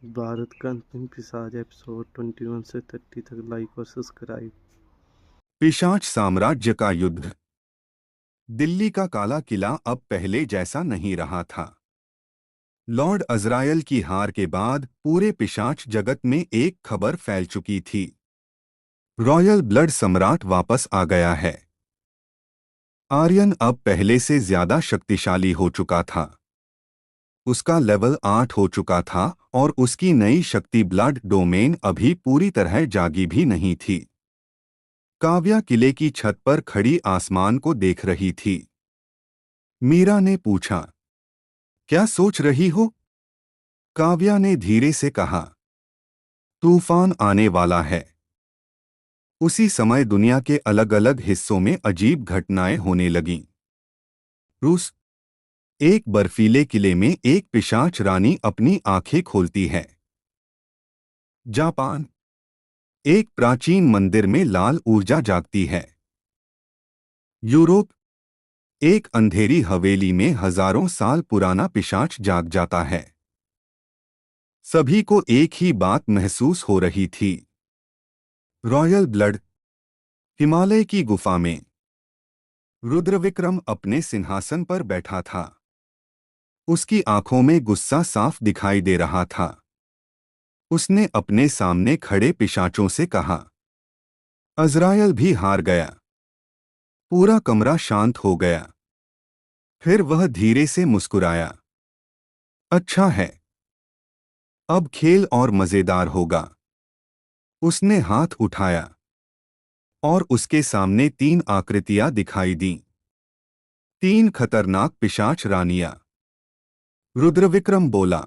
भारत का अंतिम पिशाच एपिसोड 21 से 30 तक लाइक और सब्सक्राइब। पिशाच साम्राज्य का युद्ध। दिल्ली का काला किला अब पहले जैसा नहीं रहा था। लॉर्ड अज़रायल की हार के बाद पूरे पिशाच जगत में एक खबर फैल चुकी थी। रॉयल ब्लड सम्राट वापस आ गया है। आर्यन अब पहले से ज्यादा शक्तिशाली हो चुका था। उसका लेवल 8 हो चुका था और उसकी नई शक्ति ब्लड डोमेन अभी पूरी तरह जागी भी नहीं थी। काव्या किले की छत पर खड़ी आसमान को देख रही थी। मीरा ने पूछा, क्या सोच रही हो? काव्या ने धीरे से कहा, तूफान आने वाला है। उसी समय दुनिया के अलग अलग हिस्सों में अजीब घटनाएं होने लगीं। रूस, एक बर्फीले किले में एक पिशाच रानी अपनी आंखें खोलती है। जापान, एक प्राचीन मंदिर में लाल ऊर्जा जागती है। यूरोप, एक अंधेरी हवेली में हजारों साल पुराना पिशाच जाग जाता है। सभी को एक ही बात महसूस हो रही थी। Royal blood. हिमालय की गुफा में रुद्रविक्रम अपने सिंहासन पर बैठा था। उसकी आंखों में गुस्सा साफ दिखाई दे रहा था। उसने अपने सामने खड़े पिशाचों से कहा, अज़रायल भी हार गया। पूरा कमरा शांत हो गया। फिर वह धीरे से मुस्कुराया। अच्छा है, अब खेल और मजेदार होगा। उसने हाथ उठाया और उसके सामने 3 आकृतियां दिखाई दीं। 3 खतरनाक पिशाच रानियां। रुद्रविक्रम बोला,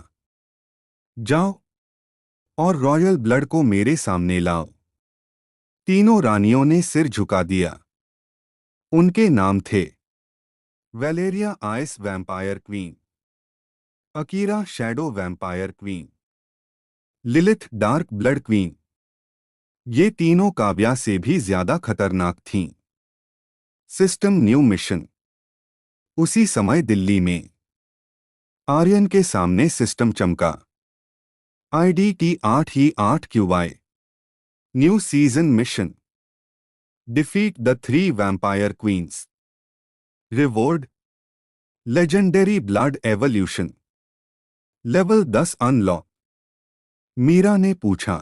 जाओ और रॉयल ब्लड को मेरे सामने लाओ। तीनों रानियों ने सिर झुका दिया। उनके नाम थे Valeria ice vampire queen, Akira shadow vampire queen, Lilith dark blood queen. ये तीनों काव्या से भी ज्यादा खतरनाक थीं। System new mission. उसी समय दिल्ली में आर्यन के सामने सिस्टम चमका। IDT 8E8QY। New season mission, defeat the 3 vampire queens. Reward, legendary blood evolution, level 10 unlock. Meera ने पूछा,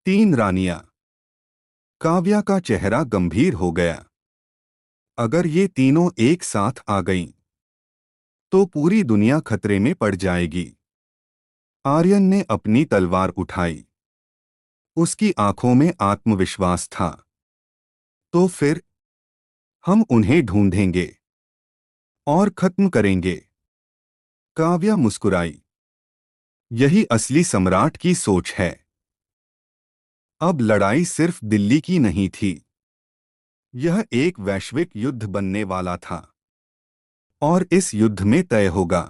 3 रानियां? काव्या का चेहरा गंभीर हो गया। अगर ये तीनों एक साथ आ गईं, तो पूरी दुनिया खतरे में पड़ जाएगी। आर्यन ने अपनी तलवार उठाई। उसकी आंखों में आत्मविश्वास था। तो फिर हम उन्हें ढूंढेंगे और खत्म करेंगे। काव्या मुस्कुराई। यही असली सम्राट की सोच है। अब लड़ाई सिर्फ दिल्ली की नहीं थी। यह एक वैश्विक युद्ध बनने वाला था। और इस युद्ध में तय होगा,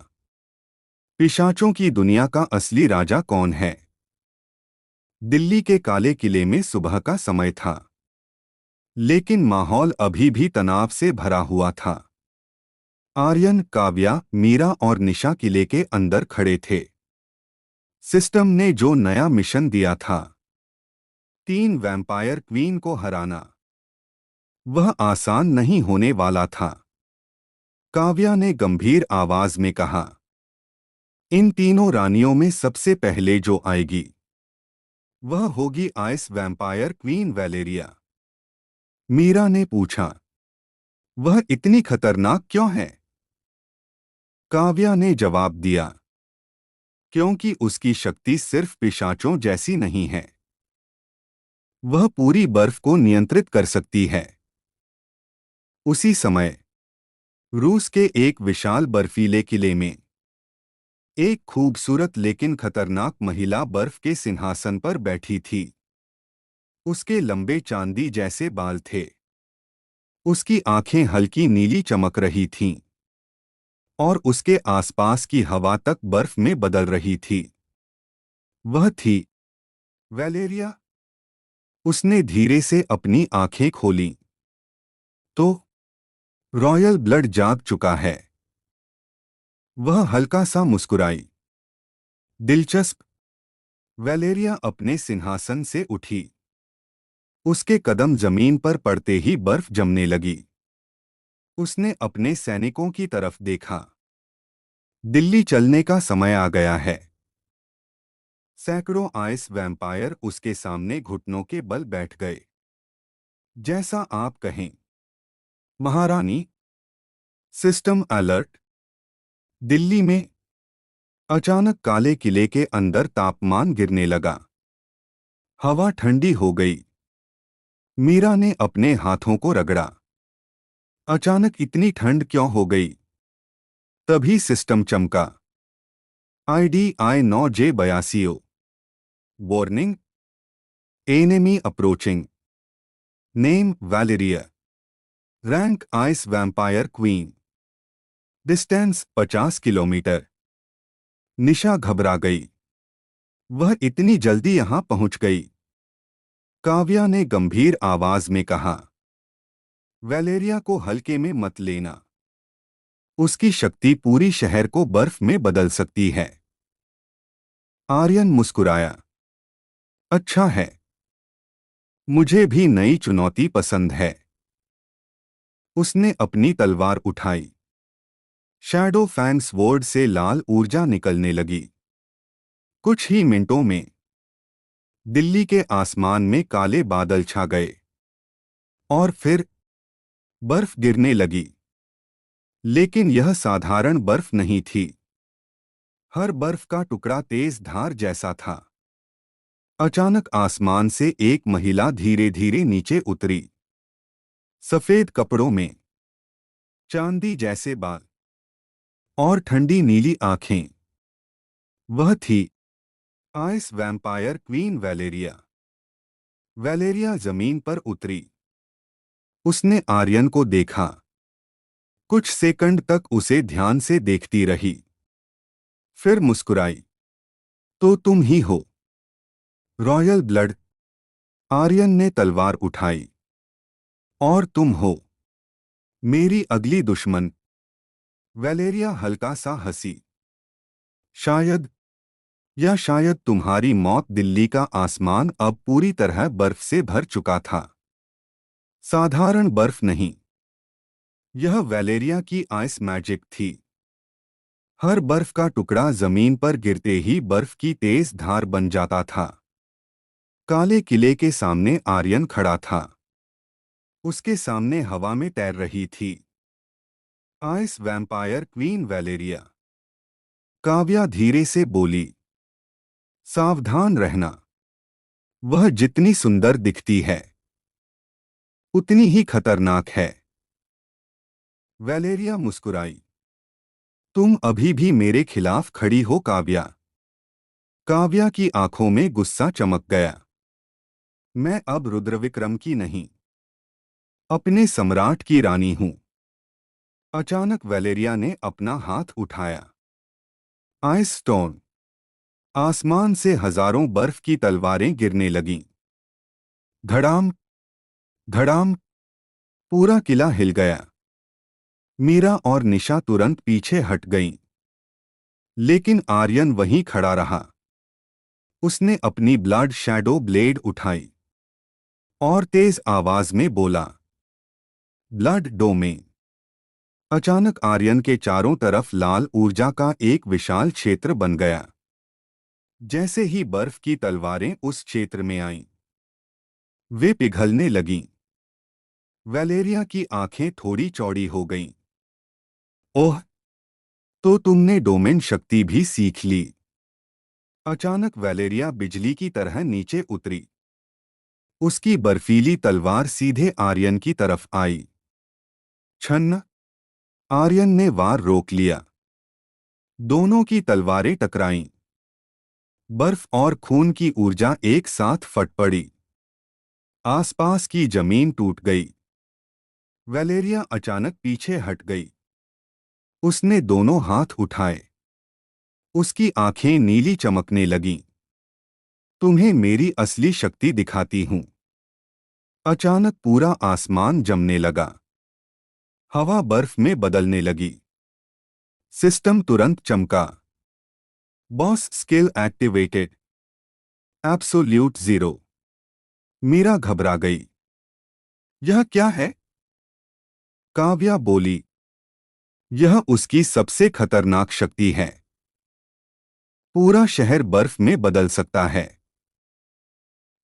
पिशाचों की दुनिया का असली राजा कौन है। दिल्ली के काले किले में सुबह का समय था। लेकिन माहौल अभी भी तनाव से भरा हुआ था। आर्यन, काव्या, मीरा और निशा किले के अंदर खड़े थे। सिस्टम ने जो नया मिशन दिया था, 3 वैम्पायर क्वीन को हराना, वह आसान नहीं होने वाला था। काव्या ने गंभीर आवाज में कहा, इन तीनों रानियों में सबसे पहले जो आएगी, वह होगी आइस वैम्पायर क्वीन वैलेरिया। मीरा ने पूछा, वह इतनी खतरनाक क्यों है? काव्या ने जवाब दिया, क्योंकि उसकी शक्ति सिर्फ पिशाचों जैसी नहीं है। वह पूरी बर्फ को नियंत्रित कर सकती है। उसी समय रूस के एक विशाल बर्फीले किले में एक खूबसूरत लेकिन खतरनाक महिला बर्फ के सिंहासन पर बैठी थी। उसके लंबे चांदी जैसे बाल थे। उसकी आंखें हल्की नीली चमक रही थीं और उसके आसपास की हवा तक बर्फ में बदल रही थी। वह थी वैलेरिया। उसने धीरे से अपनी आंखें खोलीं। तो रॉयल ब्लड जाग चुका है। वह हल्का सा मुस्कुराई। दिलचस्प। वैलेरिया अपने सिंहासन से उठी। उसके कदम जमीन पर पड़ते ही बर्फ जमने लगी। उसने अपने सैनिकों की तरफ देखा। दिल्ली चलने का समय आ गया है। सैकड़ों आइस वैम्पायर उसके सामने घुटनों के बल बैठ गए। जैसा आप कहें महारानी। System alert. दिल्ली में अचानक काले किले के अंदर तापमान गिरने लगा। हवा ठंडी हो गई। मीरा ने अपने हाथों को रगड़ा। अचानक इतनी ठंड क्यों हो गई? तभी सिस्टम चमका। IDI-9J-82। Warning. Enemy approaching. Name Valeria. Rank ice vampire queen. Distance 50 kilometre. Nisha घबरा गई। वह इतनी जल्दी यहां पहुंच गई। काव्या ने गंभीर आवाज में कहा, वैलेरिया को हल्के में मत लेना। उसकी शक्ति पूरी शहर को बर्फ में बदल सकती है। आर्यन मुस्कुराया। अच्छा है। मुझे भी नई चुनौती पसंद है। उसने अपनी तलवार उठाई। शैडो फैंग स्वॉर्ड से लाल ऊर्जा निकलने लगी। कुछ ही मिनटों में दिल्ली के आसमान में काले बादल छा गए। और फिर बर्फ गिरने लगी। लेकिन यह साधारण बर्फ नहीं थी। हर बर्फ का टुकड़ा तेज धार जैसा था। अचानक आसमान से एक महिला धीरे धीरे नीचे उतरी। सफेद कपड़ों में, चांदी जैसे बाल और ठंडी नीली आंखें। वह थी आइस वैम्पायर क्वीन वैलेरिया। वैलेरिया जमीन पर उतरी। उसने आर्यन को देखा। कुछ सेकंड तक उसे ध्यान से देखती रही। फिर मुस्कुराई। तो तुम ही हो। Royal blood. आर्यन ने तलवार उठाई। और तुम हो मेरी अगली दुश्मन। वैलेरिया हल्का सा हंसी। शायद, या शायद तुम्हारी मौत। दिल्ली का आसमान अब पूरी तरह बर्फ से भर चुका था। साधारण बर्फ नहीं, यह वैलेरिया की आइस मैजिक थी। हर बर्फ का टुकड़ा जमीन पर गिरते ही बर्फ की तेज धार बन जाता था। काले किले के सामने आर्यन खड़ा था। उसके सामने हवा में तैर रही थी आइस वैम्पायर क्वीन वैलेरिया। काव्या धीरे से बोली, सावधान रहना। वह जितनी सुंदर दिखती है उतनी ही खतरनाक है। वैलेरिया मुस्कुराई। तुम अभी भी मेरे खिलाफ खड़ी हो काव्या। काव्या की आंखों में गुस्सा चमक गया। मैं अब रुद्रविक्रम की नहीं, अपने सम्राट की रानी हूं। अचानक वैलेरिया ने अपना हाथ उठाया। Ice stone. आसमान से हजारों बर्फ की तलवारें गिरने लगीं। धड़ाम, धड़ाम। पूरा किला हिल गया। मीरा और निशा तुरंत पीछे हट गईं। लेकिन आर्यन वहीं खड़ा रहा। उसने अपनी ब्लड शैडो ब्लेड उठाई और तेज आवाज में बोला, ब्लड डोमेन। अचानक आर्यन के चारों तरफ लाल ऊर्जा का एक विशाल क्षेत्र बन गया। जैसे ही बर्फ की तलवारें उस क्षेत्र में आईं, वे पिघलने लगीं। वैलेरिया की आंखें थोड़ी चौड़ी हो गईं। ओह, तो तुमने डोमेन शक्ति भी सीख ली। अचानक वैलेरिया बिजली की तरह नीचे उतरी। उसकी बर्फीली तलवार सीधे आर्यन की तरफ आई। छन्न। आर्यन ने वार रोक लिया। दोनों की तलवारें टकराईं। बर्फ और खून की ऊर्जा एक साथ फट पड़ी। आसपास की जमीन टूट गई। वैलेरिया अचानक पीछे हट गई। उसने दोनों हाथ उठाए। उसकी आंखें नीली चमकने लगीं। तुम्हें मेरी असली शक्ति दिखाती हूं। अचानक पूरा आसमान जमने लगा। हवा बर्फ में बदलने लगी। सिस्टम तुरंत चमका। Boss skill activated. Absolute zero. Meera घबरा गई। यह क्या है? काव्या बोली, यह उसकी सबसे खतरनाक शक्ति है। पूरा शहर बर्फ में बदल सकता है।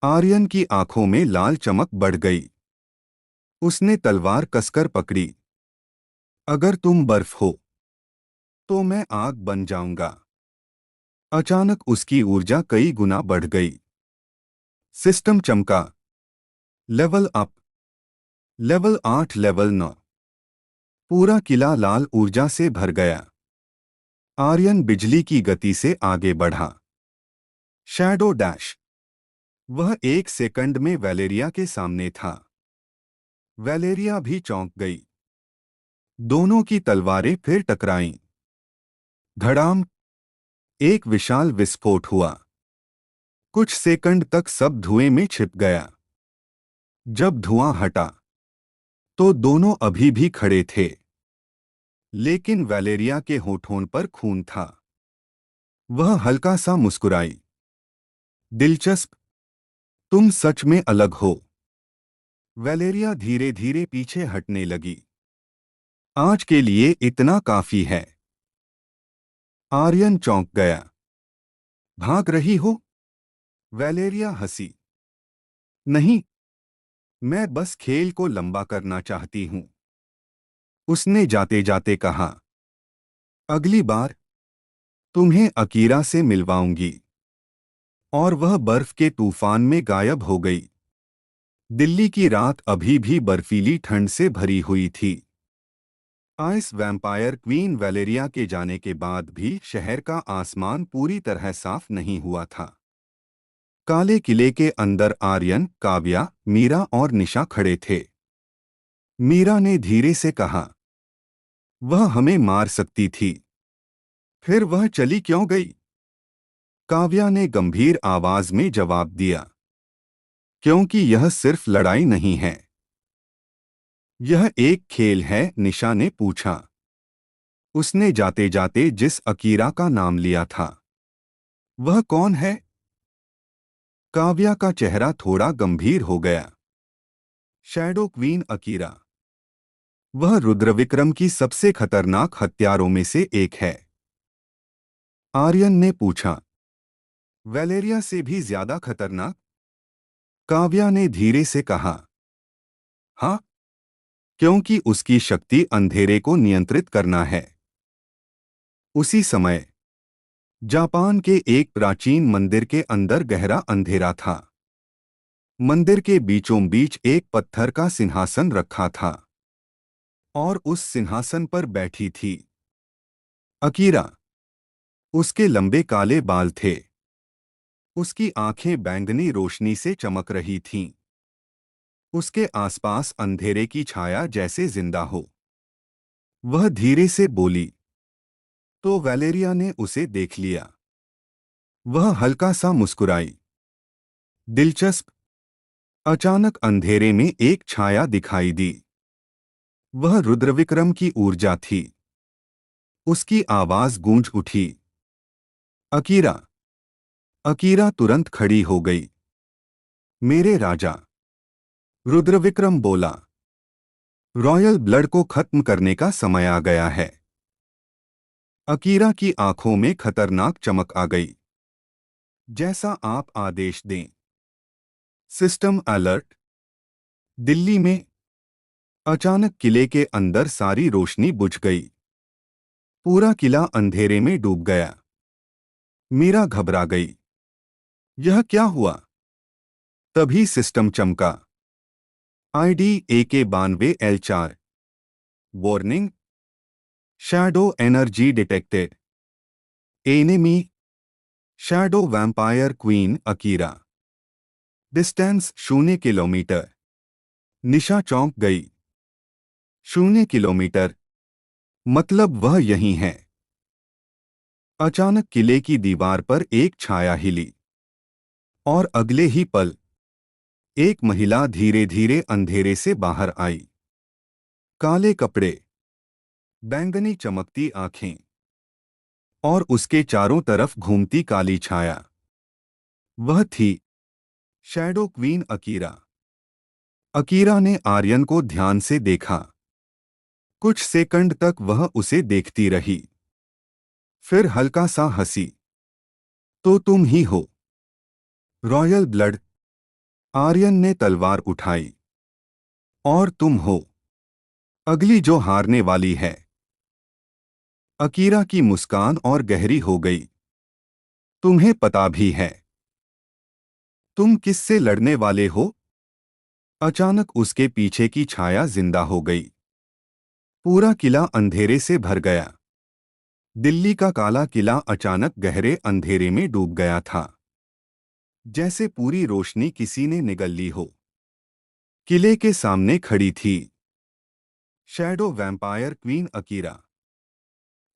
आर्यन की आंखों में लाल चमक बढ़ गई। उसने तलवार कसकर पकड़ी। अगर तुम बर्फ हो तो मैं आग बन जाऊंगा। अचानक उसकी ऊर्जा कई गुना बढ़ गई। सिस्टम चमका। Level up. Level 8, level 9। पूरा किला लाल ऊर्जा से भर गया। आर्यन बिजली की गति से आगे बढ़ा। Shadow dash. वह 1 सेकंड में वैलेरिया के सामने था। वैलेरिया भी चौंक गई। दोनों की तलवारें फिर टकराईं। धड़ाम। एक विशाल विस्फोट हुआ। कुछ सेकंड तक सब धुएं में छिप गया। जब धुआं हटा तो दोनों अभी भी खड़े थे, लेकिन वैलेरिया के होठों पर खून था। वह हल्का सा मुस्कुराई। दिलचस्प। तुम सच में अलग हो। वैलेरिया धीरे धीरे पीछे हटने लगी। आज के लिए इतना काफी है। आर्यन चौंक गया। भाग रही हो? वैलेरिया हंसी। नहीं, मैं बस खेल को लंबा करना चाहती हूं। उसने जाते जाते कहा, अगली बार तुम्हें अकीरा से मिलवाऊंगी। और वह बर्फ के तूफान में गायब हो गई। दिल्ली की रात अभी भी बर्फीली ठंड से भरी हुई थी। आइस वैम्पायर क्वीन वैलेरिया के जाने के बाद भी शहर का आसमान पूरी तरह साफ नहीं हुआ था। काले किले के अंदर आर्यन, काव्या, मीरा और निशा खड़े थे। मीरा ने धीरे से कहा, वह हमें मार सकती थी, फिर वह चली क्यों गई? काव्या ने गंभीर आवाज में जवाब दिया, क्योंकि यह सिर्फ लड़ाई नहीं है। यह एक खेल है, निशा ने पूछा। उसने जाते जाते जिस अकीरा का नाम लिया था, वह कौन है? काव्या का चेहरा थोड़ा गंभीर हो गया। Shadow queen Akira. वह रुद्रविक्रम की सबसे खतरनाक हत्यारों में से एक है। आर्यन ने पूछा, वैलेरिया से भी ज्यादा खतरनाक? काव्या ने धीरे से कहा, हाँ, क्योंकि उसकी शक्ति अंधेरे को नियंत्रित करना है। उसी समय जापान के एक प्राचीन मंदिर के अंदर गहरा अंधेरा था। मंदिर के बीचों बीच एक पत्थर का सिंहासन रखा था और उस सिंहासन पर बैठी थी अकीरा। उसके लंबे काले बाल थे। उसकी आंखें बैंगनी रोशनी से चमक रही थीं। उसके आसपास अंधेरे की छाया जैसे जिंदा हो। वह धीरे से बोली, तो वैलेरिया ने उसे देख लिया। वह हल्का सा मुस्कुराई। दिलचस्प। अचानक अंधेरे में एक छाया दिखाई दी। वह रुद्रविक्रम की ऊर्जा थी। उसकी आवाज गूंज उठी, अकीरा। अकीरा तुरंत खड़ी हो गई। मेरे राजा। रुद्रविक्रम बोला, रॉयल ब्लड को खत्म करने का समय आ गया है। अकीरा की आंखों में खतरनाक चमक आ गई। जैसा आप आदेश दें। System alert. दिल्ली में अचानक किले के अंदर सारी रोशनी बुझ गई। पूरा किला अंधेरे में डूब गया। मीरा घबरा गई। यह क्या हुआ? तभी सिस्टम चमका। ID AK92L4। Warning, shadow energy detected. Enemy, shadow vampire queen Akira. Distance 0 kilometre. Nisha चौंक गई। 0 किलोमीटर? मतलब वह यहीं है। अचानक किले की दीवार पर एक छाया हिली और अगले ही पल एक महिला धीरे धीरे अंधेरे से बाहर आई। काले कपड़े, बैंगनी चमकती आंखें और उसके चारों तरफ घूमती काली छाया। वह थी शैडो क्वीन अकीरा। अकीरा ने आर्यन को ध्यान से देखा। कुछ सेकंड तक वह उसे देखती रही, फिर हल्का सा हंसी। तो तुम ही हो। Royal blood. आर्यन ने तलवार उठाई। और तुम हो अगली जो हारने वाली है। अकीरा की मुस्कान और गहरी हो गई। तुम्हें पता भी है तुम किससे लड़ने वाले हो? अचानक उसके पीछे की छाया जिंदा हो गई। पूरा किला अंधेरे से भर गया। दिल्ली का काला किला अचानक गहरे अंधेरे में डूब गया था, जैसे पूरी रोशनी किसी ने निगल ली हो। किले के सामने खड़ी थी शैडो वैम्पायर क्वीन अकीरा।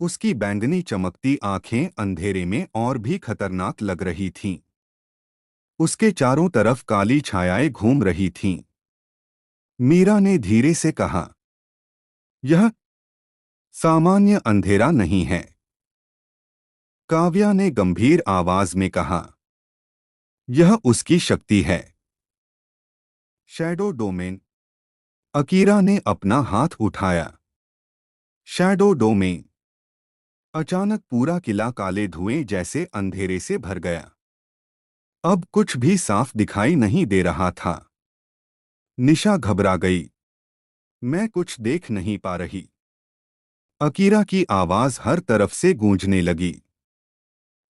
उसकी बैंगनी चमकती आंखें अंधेरे में और भी खतरनाक लग रही थीं। उसके चारों तरफ काली छायाएं घूम रही थीं। मीरा ने धीरे से कहा, यह सामान्य अंधेरा नहीं है। काव्या ने गंभीर आवाज में कहा, यह उसकी शक्ति है। Shadow domain. अकीरा ने अपना हाथ उठाया। Shadow domain. अचानक पूरा किला काले धुएं जैसे अंधेरे से भर गया। अब कुछ भी साफ दिखाई नहीं दे रहा था। निशा घबरा गई। मैं कुछ देख नहीं पा रही। अकीरा की आवाज हर तरफ से गूंजने लगी।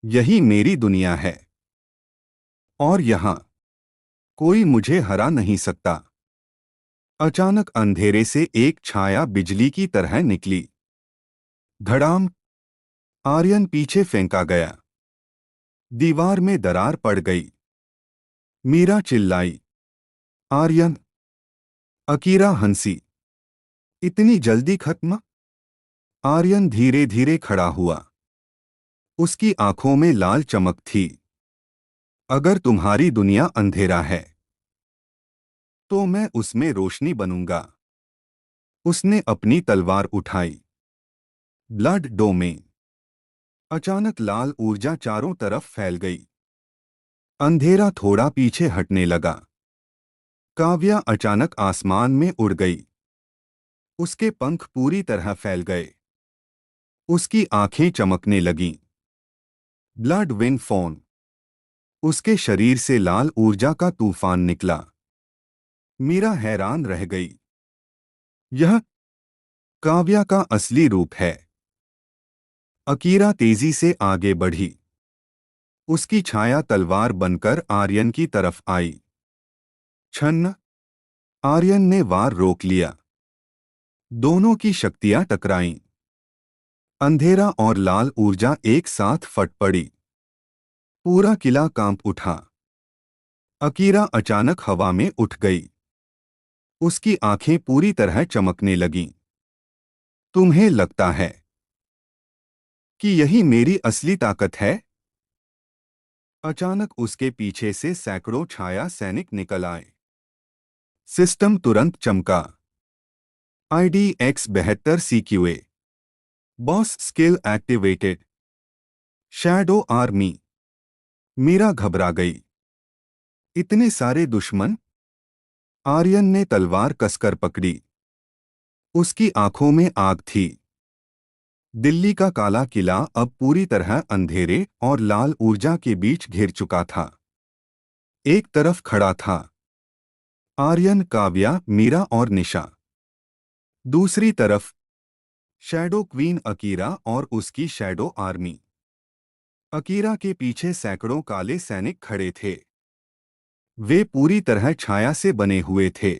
यही मेरी दुनिया है और यहां कोई मुझे हरा नहीं सकता। अचानक अंधेरे से एक छाया बिजली की तरह निकली। धड़ाम। आर्यन पीछे फेंका गया। दीवार में दरार पड़ गई। मीरा चिल्लाई, आर्यन। अकीरा हंसी, इतनी जल्दी खत्म? आर्यन धीरे धीरे खड़ा हुआ। उसकी आंखों में लाल चमक थी। अगर तुम्हारी दुनिया अंधेरा है तो मैं उसमें रोशनी बनूंगा। उसने अपनी तलवार उठाई। Blood domain. अचानक लाल ऊर्जा चारों तरफ फैल गई। अंधेरा थोड़ा पीछे हटने लगा। काव्या अचानक आसमान में उड़ गई। उसके पंख पूरी तरह फैल गए। उसकी आंखें चमकने लगीं। Blood win phone. उसके शरीर से लाल ऊर्जा का तूफान निकला। मीरा हैरान रह गई। यह काव्या का असली रूप है। अकीरा तेजी से आगे बढ़ी। उसकी छाया तलवार बनकर आर्यन की तरफ आई। छन्न। आर्यन ने वार रोक लिया। दोनों की शक्तियां टकराईं। अंधेरा और लाल ऊर्जा एक साथ फट पड़ी। पूरा किला कांप उठा। अकीरा अचानक हवा में उठ गई। उसकी आंखें पूरी तरह चमकने लगीं। तुम्हें लगता है कि यही मेरी असली ताकत है? अचानक उसके पीछे से सैकड़ों छाया सैनिक निकल आए। सिस्टम तुरंत चमका। IDX-72 CQA। Boss skill activated. Shadow army. Meera घबरा गई। इतने सारे दुश्मन? आर्यन ने तलवार कसकर पकड़ी। उसकी आंखों में आग थी। दिल्ली का काला किला अब पूरी तरह अंधेरे और लाल ऊर्जा के बीच घिर चुका था। एक तरफ खड़ा था आर्यन, काव्या, मीरा और निशा। दूसरी तरफ शैडो क्वीन अकीरा और उसकी शैडो आर्मी। अकीरा के पीछे सैकड़ों काले सैनिक खड़े थे। वे पूरी तरह छाया से बने हुए थे।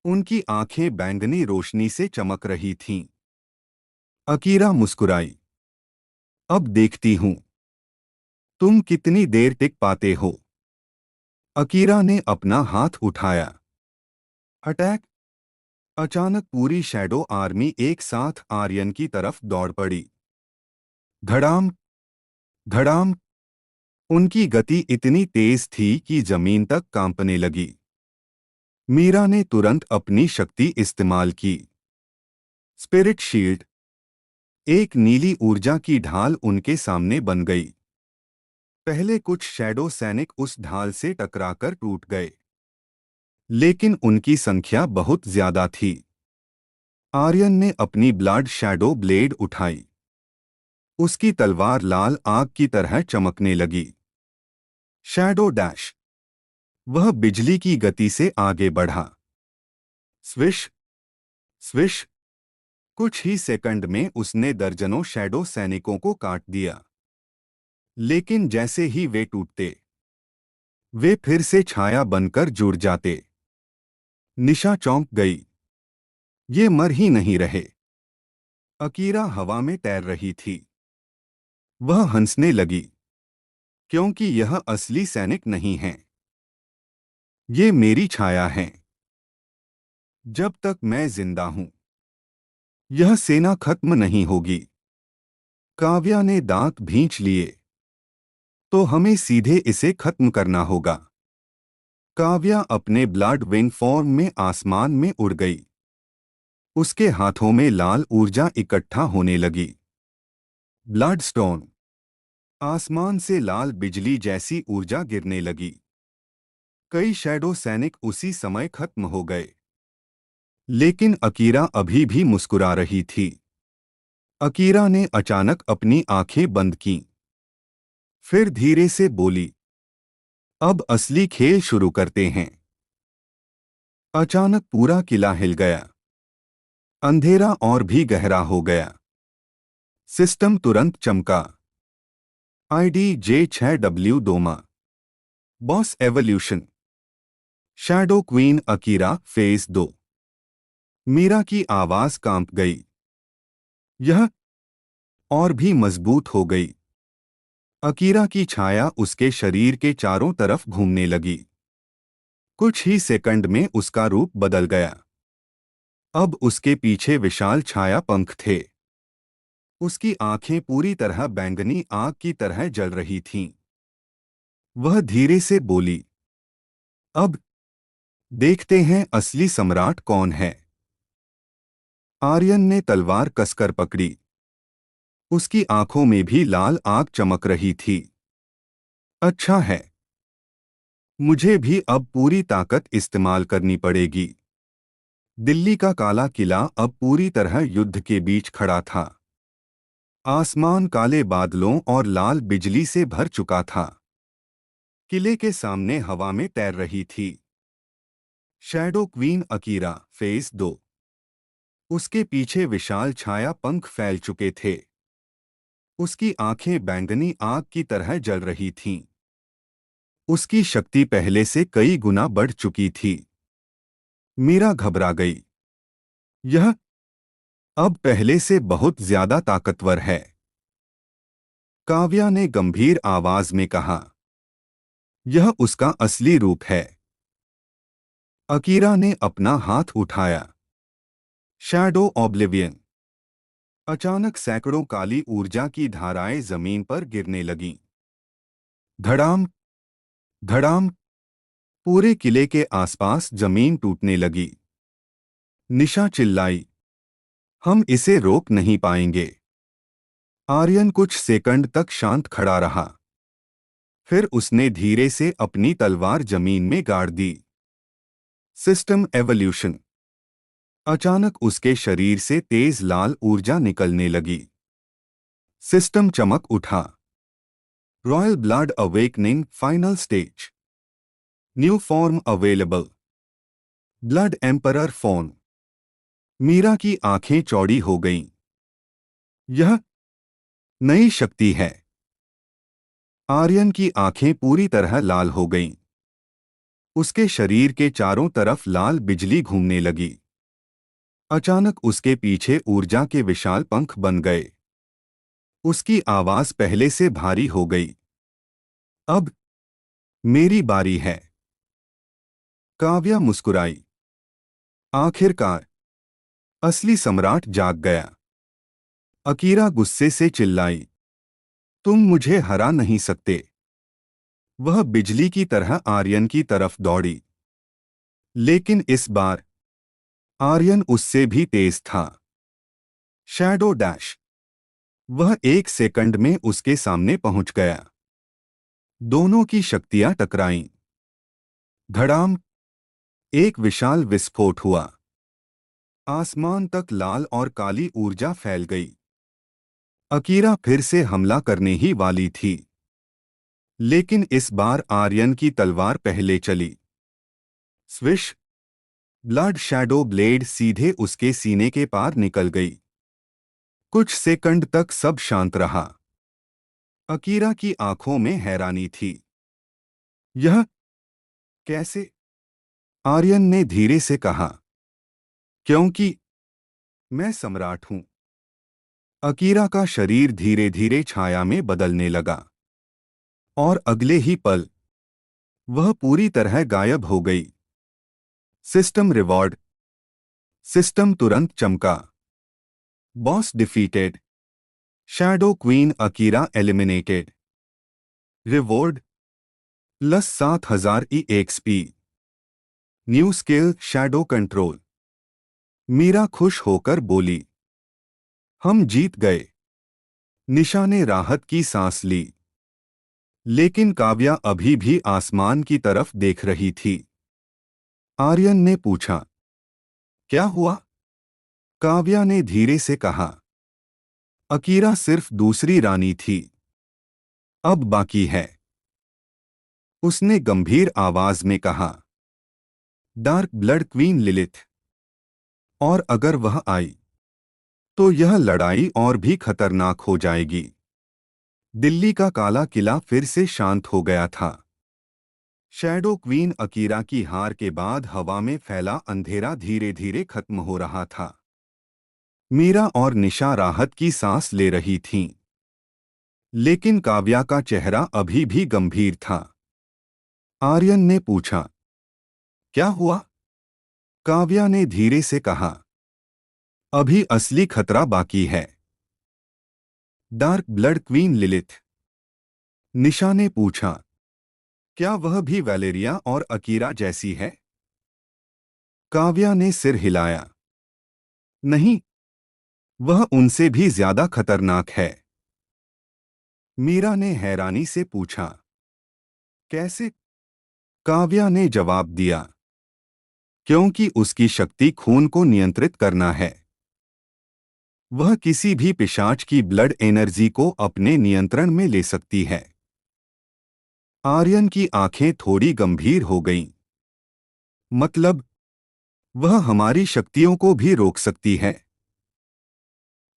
उनकी आंखें बैंगनी रोशनी से चमक रही थीं। अकीरा मुस्कुराई। अब देखती हूं तुम कितनी देर टिक पाते हो। अकीरा ने अपना हाथ उठाया। अटैक। अचानक पूरी शैडो आर्मी एक साथ आर्यन की तरफ दौड़ पड़ी। धड़ाम। धड़ाम। उनकी गति इतनी तेज थी कि जमीन तक कांपने लगी। मीरा ने तुरंत अपनी शक्ति इस्तेमाल की। Spirit shield. एक नीली ऊर्जा की ढाल उनके सामने बन गई। पहले कुछ शैडो सैनिक उस ढाल से टकराकर टूट गए, लेकिन उनकी संख्या बहुत ज्यादा थी। आर्यन ने अपनी ब्लड शैडो ब्लेड उठाई। उसकी तलवार लाल आग की तरह चमकने लगी। Shadow dash. वह बिजली की गति से आगे बढ़ा। Swish, swish. कुछ ही सेकंड में उसने दर्जनों शैडो सैनिकों को काट दिया। लेकिन जैसे ही वे टूटते, वे फिर से छाया बनकर जुड़ जाते। निशा चौंक गई। ये मर ही नहीं रहे। अकीरा हवा में तैर रही थी। वह हंसने लगी, क्योंकि यह असली सैनिक नहीं हैं। ये मेरी छाया हैं। जब तक मैं जिंदा हूं, यह सेना खत्म नहीं होगी। काव्या ने दांत भींच लिए। तो हमें सीधे इसे खत्म करना होगा। काव्या अपने ब्लड विंग फॉर्म में आसमान में उड़ गई। उसके हाथों में लाल ऊर्जा इकट्ठा होने लगी। Blood stone. आसमान से लाल बिजली जैसी ऊर्जा गिरने लगी। कई शैडो सैनिक उसी समय खत्म हो गए। लेकिन अकीरा अभी भी मुस्कुरा रही थी। अकीरा ने अचानक अपनी आंखें बंद कीं। फिर धीरे से बोली, अब असली खेल शुरू करते हैं। अचानक पूरा किला हिल गया। अंधेरा और भी गहरा हो गया। सिस्टम तुरंत चमका। IDJ-6W डोमा। Boss evolution. Shadow queen Akira phase 2। Meera की आवाज कांप गई। यह और भी मजबूत हो गई। अकीरा की छाया उसके शरीर के चारों तरफ घूमने लगी। कुछ ही सेकंड में उसका रूप बदल गया। अब उसके पीछे विशाल छाया पंख थे। उसकी आंखें पूरी तरह बैंगनी आग की तरह जल रही थीं। वह धीरे से बोली, अब देखते हैं असली सम्राट कौन है। आर्यन ने तलवार कसकर पकड़ी। उसकी आंखों में भी लाल आग चमक रही थी। अच्छा है, मुझे भी अब पूरी ताकत इस्तेमाल करनी पड़ेगी। दिल्ली का काला किला अब पूरी तरह युद्ध के बीच खड़ा था। आसमान काले बादलों और लाल बिजली से भर चुका था। किले के सामने हवा में तैर रही थी शैडो क्वीन अकीरा फेज 2। उसके पीछे विशाल छाया पंख फैल चुके थे। उसकी आंखें बैंगनी आग की तरह जल रही थीं। उसकी शक्ति पहले से कई गुना बढ़ चुकी थी। मीरा घबरा गई। यह अब पहले से बहुत ज्यादा ताकतवर है। काव्या ने गंभीर आवाज में कहा, यह उसका असली रूप है। अकीरा ने अपना हाथ उठाया। Shadow oblivion. अचानक सैकड़ों काली ऊर्जा की धाराएं जमीन पर गिरने लगीं। धड़ाम, धड़ाम। पूरे किले के आसपास जमीन टूटने लगी। निशा चिल्लाई, हम इसे रोक नहीं पाएंगे। आर्यन कुछ सेकंड तक शांत खड़ा रहा। फिर उसने धीरे से अपनी तलवार जमीन में गाड़ दी। System evolution. अचानक उसके शरीर से तेज लाल ऊर्जा निकलने लगी। सिस्टम चमक उठा। Royal blood awakening final stage. New form available. Blood emperor form. Meera की आंखें चौड़ी हो गईं। यह नई शक्ति है। आर्यन की आंखें पूरी तरह लाल हो गईं। उसके शरीर के चारों तरफ लाल बिजली घूमने लगी। अचानक उसके पीछे ऊर्जा के विशाल पंख बन गए। उसकी आवाज पहले से भारी हो गई। अब मेरी बारी है। काव्या मुस्कुराई। आखिरकार असली सम्राट जाग गया। अकीरा गुस्से से चिल्लाई, तुम मुझे हरा नहीं सकते। वह बिजली की तरह आर्यन की तरफ दौड़ी। लेकिन इस बार आर्यन उससे भी तेज था। Shadow dash. वह एक सेकंड में उसके सामने पहुंच गया। दोनों की शक्तियां टकराईं। धड़ाम, एक विशाल विस्फोट हुआ। आसमान तक लाल और काली ऊर्जा फैल गई। अकीरा फिर से हमला करने ही वाली थी, लेकिन इस बार आर्यन की तलवार पहले चली। स्विश! ब्लड शैडो ब्लेड सीधे उसके सीने के पार निकल गई। कुछ सेकंड तक सब शांत रहा। अकीरा की आंखों में हैरानी थी। यह कैसे? आर्यन ने धीरे से कहा। क्योंकि मैं सम्राट हूं। अकीरा का शरीर धीरे धीरे छाया में बदलने लगा, और अगले ही पल वह पूरी तरह गायब हो गई। System reward. सिस्टम तुरंत चमका। Boss defeated. Shadow queen Akira eliminated. Reward +7000 EXP। New skill shadow control. Meera खुश होकर बोली, हम जीत गए। निशा ने राहत की सांस ली, लेकिन काव्या अभी भी आसमान की तरफ देख रही थी। आर्यन ने पूछा, क्या हुआ? काव्या ने धीरे से कहा, अकीरा सिर्फ दूसरी रानी थी, अब बाकी है। उसने गंभीर आवाज में कहा, डार्क ब्लड क्वीन लिलिथ। और अगर वह आई तो यह लड़ाई और भी खतरनाक हो जाएगी। दिल्ली का काला किला फिर से शांत हो गया था। शैडो क्वीन अकीरा की हार के बाद हवा में फैला अंधेरा धीरे धीरे खत्म हो रहा था। मीरा और निशा राहत की सांस ले रही थीं, लेकिन काव्या का चेहरा अभी भी गंभीर था। आर्यन ने पूछा, क्या हुआ? काव्या ने धीरे से कहा, अभी असली खतरा बाकी है। Dark blood queen Lilith. Nisha ने पूछा, क्या वह भी वैलेरिया और अकीरा जैसी है? काव्या ने सिर हिलाया, नहीं, वह उनसे भी ज्यादा खतरनाक है। मीरा ने हैरानी से पूछा, कैसे? काव्या ने जवाब दिया, क्योंकि उसकी शक्ति खून को नियंत्रित करना है। वह किसी भी पिशाच की ब्लड एनर्जी को अपने नियंत्रण में ले सकती है। आर्यन की आंखें थोड़ी गंभीर हो गईं। मतलब, वह हमारी शक्तियों को भी रोक सकती है?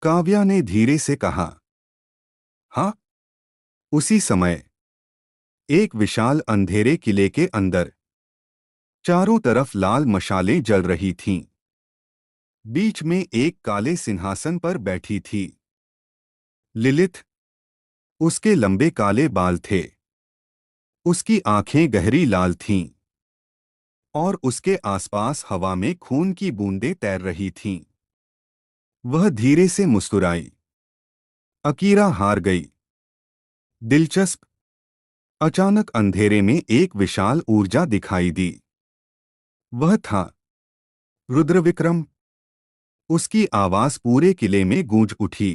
काव्या ने धीरे से कहा, हाँ। उसी समय एक विशाल अंधेरे किले के अंदर चारों तरफ लाल मशालें जल रही थीं। बीच में एक काले सिंहासन पर बैठी थी लिलिथ। उसके लंबे काले बाल थे, उसकी आंखें गहरी लाल थीं, और उसके आसपास हवा में खून की बूंदें तैर रही थीं। वह धीरे से मुस्कुराई। अकीरा हार गई। दिलचस्प। अचानक अंधेरे में एक विशाल ऊर्जा दिखाई दी। वह था रुद्रविक्रम। उसकी आवाज पूरे किले में गूंज उठी।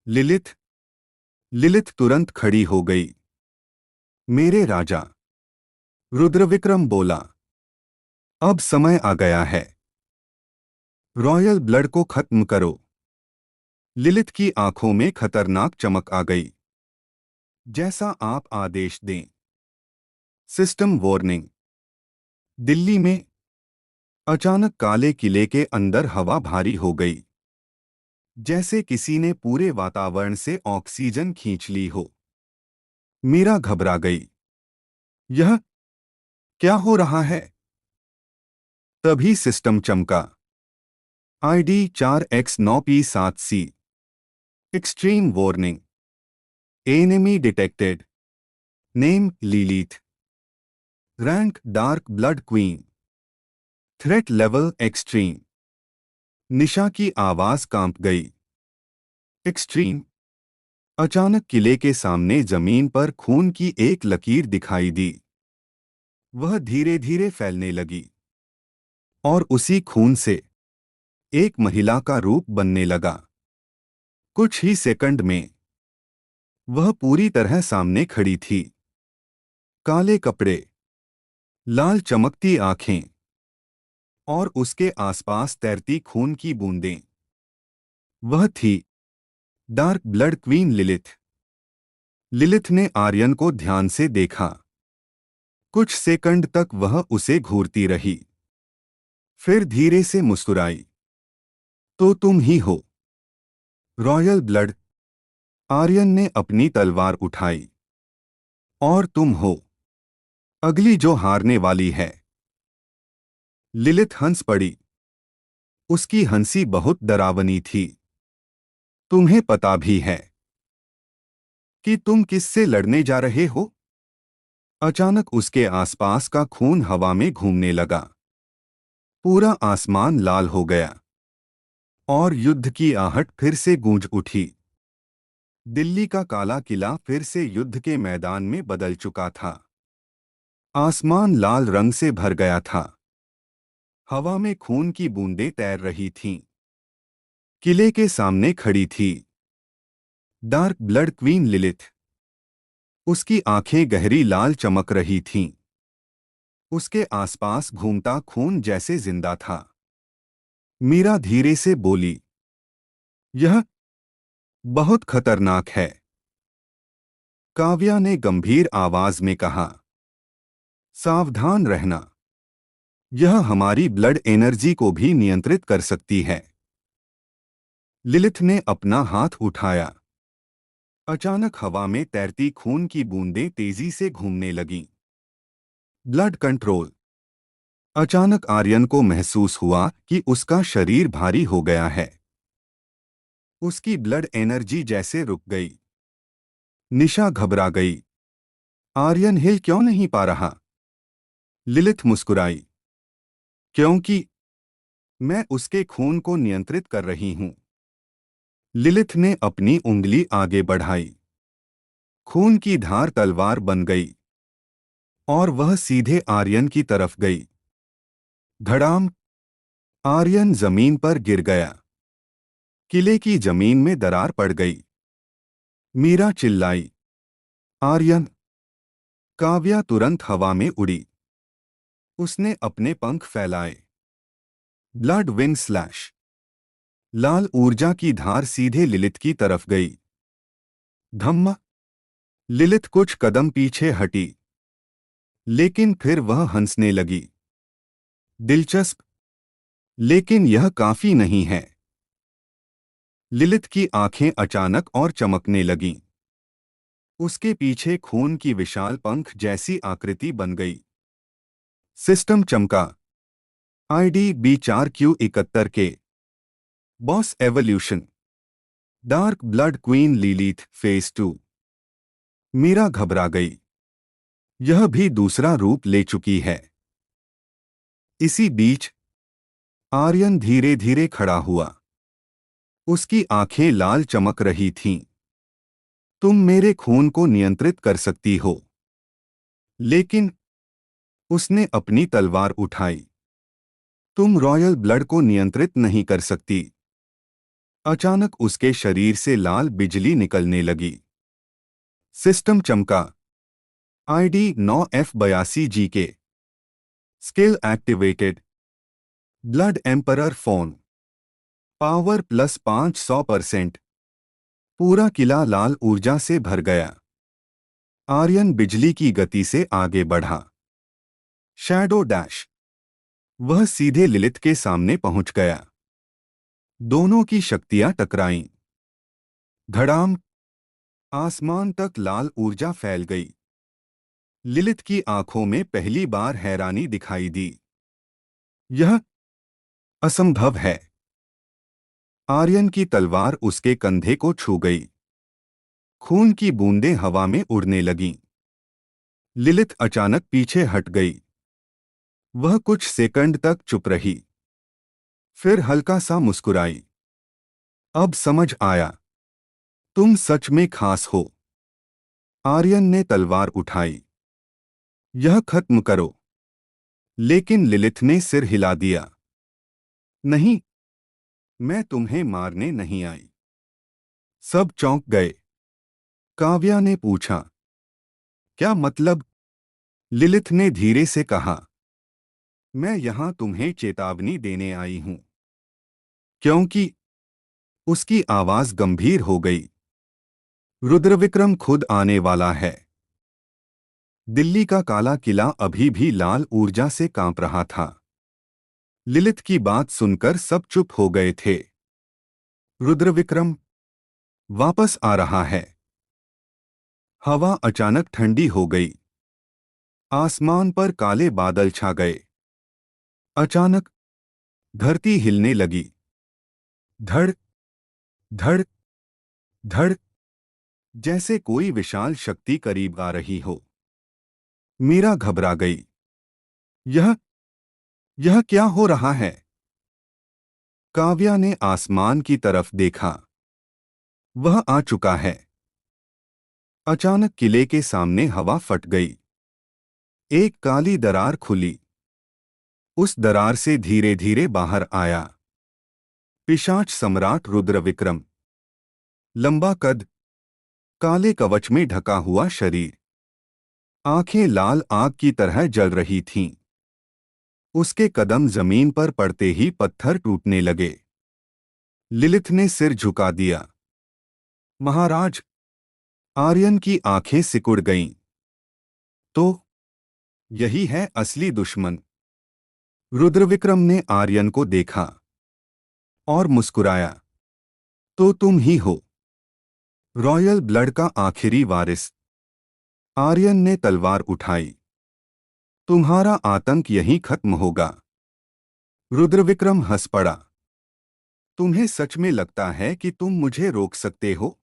लिलिथ। लिलिथ तुरंत खड़ी हो गई। मेरे राजा। रुद्रविक्रम बोला, अब समय आ गया है। रॉयल ब्लड को खत्म करो। लिलिथ की आंखों में खतरनाक चमक आ गई। जैसा आप आदेश दें। System warning. दिल्ली में अचानक काले किले के अंदर हवा भारी हो गई, जैसे किसी ने पूरे वातावरण से ऑक्सीजन खींच ली हो। मीरा घबरा गई। यह क्या हो रहा है? तभी सिस्टम चमका। ID 4X9P7C। Extreme warning. Enemy detected. Name Lilith. Rank dark blood queen. Threat level extreme. Nisha की आवाज कांप गई। एक्सट्रीम। अचानक किले के सामने जमीन पर खून की एक लकीर दिखाई दी। वह धीरे धीरे फैलने लगी, और उसी खून से एक महिला का रूप बनने लगा। कुछ ही सेकंड में वह पूरी तरह सामने खड़ी थी। काले कपड़े, लाल चमकती आंखें और उसके आसपास तैरती खून की बूंदें। वह थी dark blood queen Lilith. Lilith ने आर्यन को ध्यान से देखा। कुछ सेकंड तक वह उसे घूरती रही, फिर धीरे से मुस्कुराई। तो तुम ही हो रॉयल ब्लड। आर्यन ने अपनी तलवार उठाई। और तुम हो अगली जो हारने वाली है। लिलिथ हंस पड़ी। उसकी हंसी बहुत डरावनी थी। तुम्हें पता भी है कि तुम किससे लड़ने जा रहे हो? अचानक उसके आसपास का खून हवा में घूमने लगा। पूरा आसमान लाल हो गया और युद्ध की आहट फिर से गूंज उठी। दिल्ली का काला किला फिर से युद्ध के मैदान में बदल चुका था। आसमान लाल रंग से भर गया था। हवा में खून की बूंदें तैर रही थीं। किले के सामने खड़ी थी डार्क ब्लड क्वीन लिलिथ। उसकी आंखें गहरी लाल चमक रही थीं। उसके आसपास घूमता खून जैसे जिंदा था। मीरा धीरे से बोली, यह बहुत खतरनाक है। काव्या ने गंभीर आवाज में कहा, सावधान रहना। यह हमारी ब्लड एनर्जी को भी नियंत्रित कर सकती है। लिलिथ ने अपना हाथ उठाया। अचानक हवा में तैरती खून की बूंदें तेजी से घूमने लगीं। Blood control. अचानक आर्यन को महसूस हुआ कि उसका शरीर भारी हो गया है। उसकी ब्लड एनर्जी जैसे रुक गई। निशा घबरा गई। आर्यन हिल क्यों नहीं पा रहा? लिलिथ मुस्कुराई। क्योंकि मैं उसके खून को नियंत्रित कर रही हूं। लिलिथ ने अपनी उंगली आगे बढ़ाई। खून की धार तलवार बन गई और वह सीधे आर्यन की तरफ गई। धड़ाम। आर्यन जमीन पर गिर गया। किले की जमीन में दरार पड़ गई। मीरा चिल्लाई, आर्यन। काव्या तुरंत हवा में उड़ी। उसने अपने पंख फैलाए। Blood wing slash. लाल ऊर्जा की धार सीधे लिलिथ की तरफ गई। धम्म। लिलिथ कुछ कदम पीछे हटी, लेकिन फिर वह हंसने लगी। दिलचस्प, लेकिन यह काफी नहीं है। लिलिथ की आंखें अचानक और चमकने लगीं। उसके पीछे खून की विशाल पंख जैसी आकृति बन गई। सिस्टम चमका। आईडी B4Q71 के। Boss evolution. Dark blood queen Lilith phase 2। Meera घबरा गई। यह भी दूसरा रूप ले चुकी है। इसी बीच आर्यन धीरे धीरे खड़ा हुआ। उसकी आंखें लाल चमक रही थीं। तुम मेरे खून को नियंत्रित कर सकती हो। लेकिन उसने अपनी तलवार उठाई। तुम रॉयल ब्लड को नियंत्रित नहीं कर सकती। अचानक उसके शरीर से लाल बिजली निकलने लगी। सिस्टम चमका। आईडी 9F82G के। Skill activated. Blood emperor phone. Power plus 500%। पूरा किला लाल ऊर्जा से भर गया। आर्यन बिजली की गति से आगे बढ़ा। Shadow dash. वह सीधे लिलिथ के सामने पहुंच गया। दोनों की शक्तियां टकराईं। धड़ाम। आसमान तक लाल ऊर्जा फैल गई। लिलिथ की आंखों में पहली बार हैरानी दिखाई दी। यह असंभव है। आर्यन की तलवार उसके कंधे को छू गई। खून की बूंदें हवा में उड़ने लगीं। लिलिथ अचानक पीछे हट गई। वह कुछ सेकंड तक चुप रही, फिर हल्का सा मुस्कुराई। अब समझ आया। तुम सच में खास हो। आर्यन ने तलवार उठाई। यह खत्म करो। लेकिन लिलिथ ने सिर हिला दिया। नहीं, मैं तुम्हें मारने नहीं आई। सब चौंक गए। काव्या ने पूछा, क्या मतलब? लिलिथ ने धीरे से कहा, मैं यहां तुम्हें चेतावनी देने आई हूं। क्योंकि उसकी आवाज गंभीर हो गई। रुद्रविक्रम खुद आने वाला है। दिल्ली का काला किला अभी भी लाल ऊर्जा से कांप रहा था। लिलिथ की बात सुनकर सब चुप हो गए थे। रुद्रविक्रम वापस आ रहा है। हवा अचानक ठंडी हो गई। आसमान पर काले बादल छा गए। अचानक धरती हिलने लगी। धड़ धड़ धड़, जैसे कोई विशाल शक्ति करीब आ रही हो। मीरा घबरा गई। यह यह क्या हो रहा है? काव्या ने आसमान की तरफ देखा। वह आ चुका है। अचानक किले के सामने हवा फट गई। एक काली दरार खुली। उस दरार से धीरे धीरे बाहर आया पिशाच सम्राट रुद्रविक्रम। लंबा कद, काले कवच में ढका हुआ शरीर, आंखें लाल आग की तरह जल रही थीं। उसके कदम जमीन पर पड़ते ही पत्थर टूटने लगे। लिलिथ ने सिर झुका दिया। महाराज! आर्यन की आंखें सिकुड़ गईं। तो यही है असली दुश्मन। रुद्रविक्रम ने आर्यन को देखा और मुस्कुराया। तो तुम ही हो, रॉयल ब्लड का आखिरी वारिस। आर्यन ने तलवार उठाई। तुम्हारा आतंक यहीं खत्म होगा। रुद्रविक्रम हंस पड़ा। तुम्हें सच में लगता है कि तुम मुझे रोक सकते हो?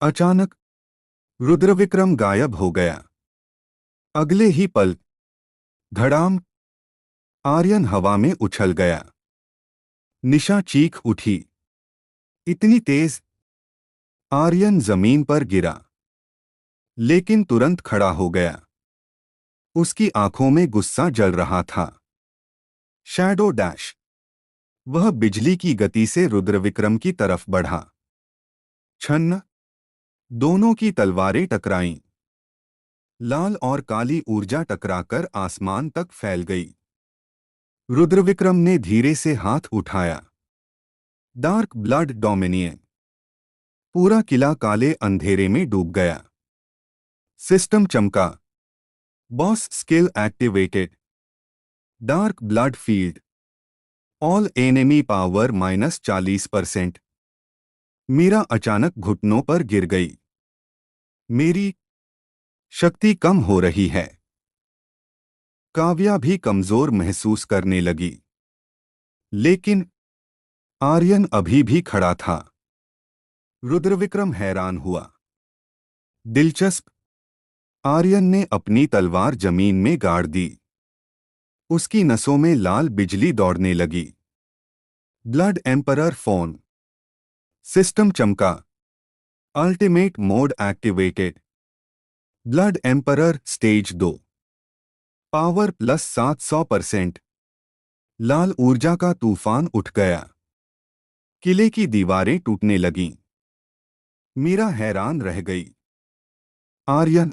अचानक रुद्रविक्रम गायब हो गया। अगले ही पल धड़ाम, आर्यन हवा में उछल गया। निशा चीख उठी। इतनी तेज! आर्यन जमीन पर गिरा, लेकिन तुरंत खड़ा हो गया। उसकी आंखों में गुस्सा जल रहा था। Shadow dash! वह बिजली की गति से रुद्रविक्रम की तरफ बढ़ा। छन्न! दोनों की तलवारें टकराईं। लाल और काली ऊर्जा टकराकर आसमान तक फैल गई। रुद्रविक्रम ने धीरे से हाथ उठाया। Dark blood dominion. पूरा किला काले अंधेरे में डूब गया। सिस्टम चमका। Boss skill activated. Dark blood field. All enemy power -40%। Meera अचानक घुटनों पर गिर गई। मेरी शक्ति कम हो रही है। काव्या भी कमजोर महसूस करने लगी। लेकिन आर्यन अभी भी खड़ा था। रुद्रविक्रम हैरान हुआ। दिलचस्प। आर्यन ने अपनी तलवार जमीन में गाड़ दी। उसकी नसों में लाल बिजली दौड़ने लगी। Blood emperor phone. सिस्टम चमका। Ultimate mode activated. Blood emperor stage 2। Power +700%। लाल ऊर्जा का तूफान उठ गया। किले की दीवारें टूटने लगीं। मीरा हैरान रह गई। आर्यन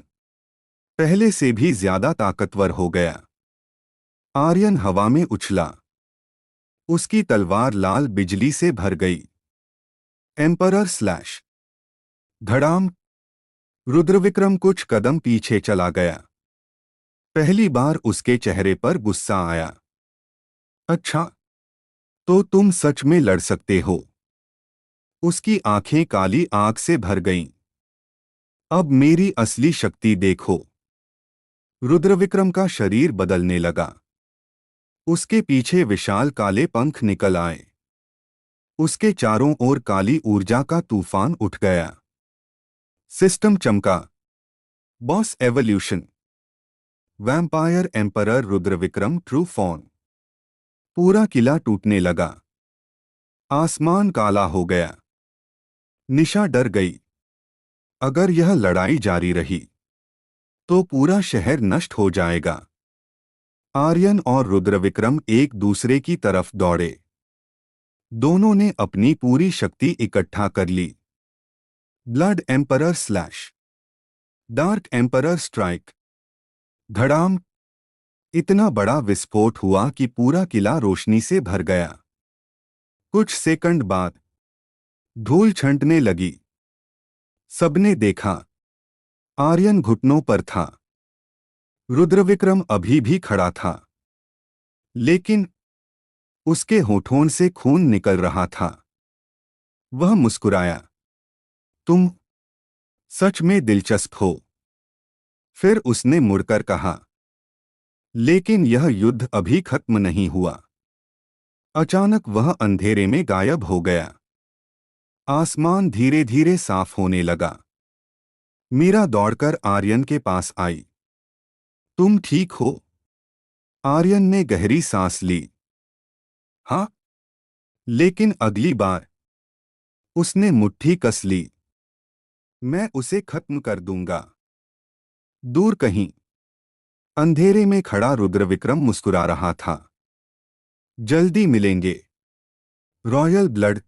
पहले से भी ज्यादा ताकतवर हो गया। आर्यन हवा में उछला। उसकी तलवार लाल बिजली से भर गई। Emperor slash. धड़ाम! रुद्रविक्रम कुछ कदम पीछे चला गया। पहली बार उसके चेहरे पर गुस्सा आया। अच्छा, तो तुम सच में लड़ सकते हो? उसकी आंखें काली आग से भर गईं। अब मेरी असली शक्ति देखो। रुद्रविक्रम का शरीर बदलने लगा। उसके पीछे विशाल काले पंख निकल आए। उसके चारों ओर काली ऊर्जा का तूफान उठ गया। सिस्टम चमका। Boss evolution. Vampire emperor Rudravikram true form. पूरा किला टूटने लगा। आसमान काला हो गया। निशा डर गई। अगर यह लड़ाई जारी रही तो पूरा शहर नष्ट हो जाएगा। आर्यन और रुद्रविक्रम एक दूसरे की तरफ दौड़े। दोनों ने अपनी पूरी शक्ति इकट्ठा कर ली। Blood emperor slash. Dark emperor strike. धड़ाम। इतना बड़ा विस्फोट हुआ कि पूरा किला रोशनी से भर गया। कुछ सेकंड बाद धूल छंटने लगी। सबने देखा, आर्यन घुटनों पर था। रुद्रविक्रम अभी भी खड़ा था, लेकिन उसके होठों से खून निकल रहा था। वह मुस्कुराया। तुम सच में दिलचस्प हो। फिर उसने मुड़कर कहा, लेकिन यह युद्ध अभी खत्म नहीं हुआ। अचानक वह अंधेरे में गायब हो गया। आसमान धीरे धीरे साफ होने लगा। मीरा दौड़कर आर्यन के पास आई। तुम ठीक हो? आर्यन ने गहरी सांस ली। हाँ, लेकिन अगली बार उसने मुट्ठी कस ली। मैं उसे खत्म कर दूंगा। दूर कहीं अंधेरे में खड़ा रुद्रविक्रम मुस्कुरा रहा था। जल्दी मिलेंगे। Royal blood